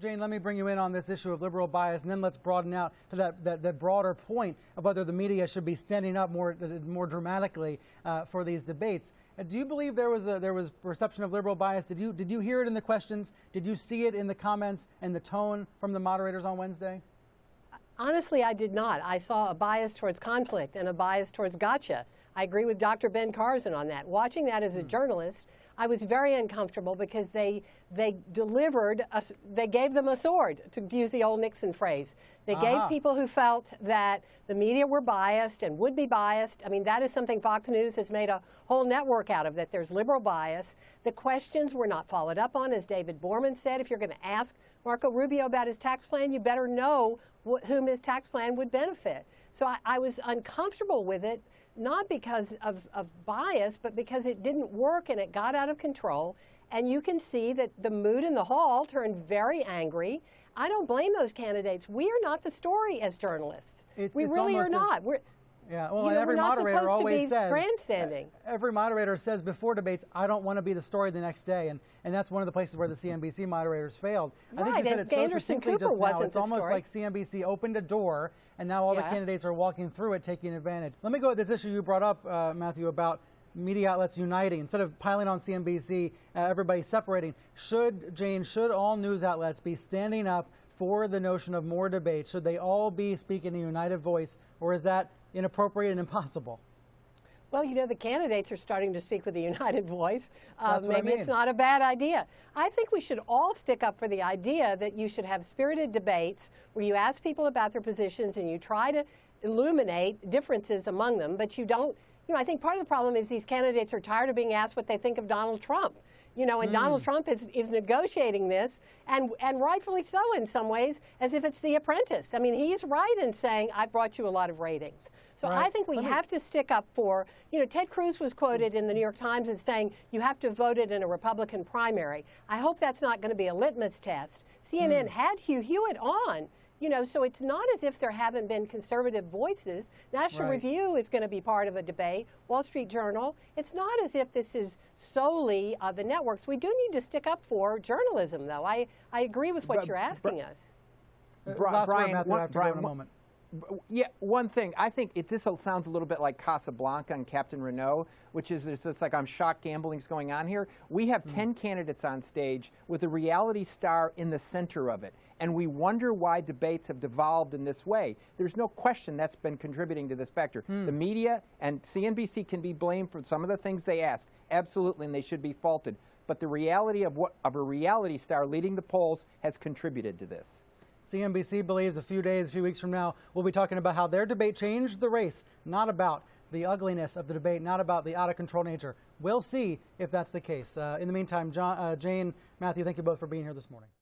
Jane, let me bring you in on this issue of liberal bias, and then let's broaden out to that broader point of whether the media should be standing up more dramatically for these debates. Do you believe there was perception of liberal bias? Did you hear it in the questions? Did you see it in the comments and the tone from the moderators on Wednesday? Honestly, I did not. I saw a bias towards conflict and a bias towards gotcha. I agree with Dr. Ben Carson on that. Watching that as a journalist, I was very uncomfortable because they gave them a sword, to use the old Nixon phrase. They gave people who felt that the media were biased and would be biased. I mean, that is something Fox News has made a whole network out of, that there's liberal bias. The questions were not followed up on, as David Borman said. If you're going to ask Marco Rubio about his tax plan, you better know whom his tax plan would benefit. So I was uncomfortable with it, not because of bias, but because it didn't work and it got out of control. And you can see that the mood in the hall turned very angry. I don't blame those candidates. We are not the story as journalists. We really are not. Yeah, well, and every moderator always says, grandstanding. Every moderator says before debates, I don't want to be the story the next day, and that's one of the places where the CNBC moderators failed. Right, I think you said it so succinctly just now. It's almost story. like CNBC opened a door, and now all the candidates are walking through it, taking advantage. Let me go at this issue you brought up, Matthew, about media outlets uniting. Instead of piling on CNBC, everybody separating. Should all news outlets be standing up for the notion of more debate? Should they all be speaking a united voice, or is that inappropriate and impossible? Well, you know, the candidates are starting to speak with a united voice. Maybe it's not a bad idea. I think we should all stick up for the idea that you should have spirited debates where you ask people about their positions and you try to illuminate differences among them, but you don't. You know, I think part of the problem is these candidates are tired of being asked what they think of Donald Trump. You know, and Donald Trump is negotiating this, and rightfully so in some ways, as if it's The Apprentice. I mean, he's right in saying, I brought you a lot of ratings. So I think we have to stick up for, you know, Ted Cruz was quoted in the New York Times as saying, you have to vote it in a Republican primary. I hope that's not going to be a litmus test. CNN had Hugh Hewitt on. You know, so it's not as if there haven't been conservative voices. National Review is going to be part of a debate, Wall Street Journal. It's not as if this is solely the networks. We do need to stick up for journalism, though. I agree with what you're asking us. Brian, yeah, one thing. I think this sounds a little bit like Casablanca and Captain Renault, which is there's this like I'm shocked gambling's going on here. We have 10 candidates on stage with a reality star in the center of it, and we wonder why debates have devolved in this way. There's no question that's been contributing to this factor. The media and CNBC can be blamed for some of the things they ask, absolutely, and they should be faulted. But the reality of a reality star leading the polls has contributed to this. CNBC believes a few weeks from now, we'll be talking about how their debate changed the race, not about the ugliness of the debate, not about the out-of-control nature. We'll see if that's the case. In the meantime, Jane, Matthew, thank you both for being here this morning.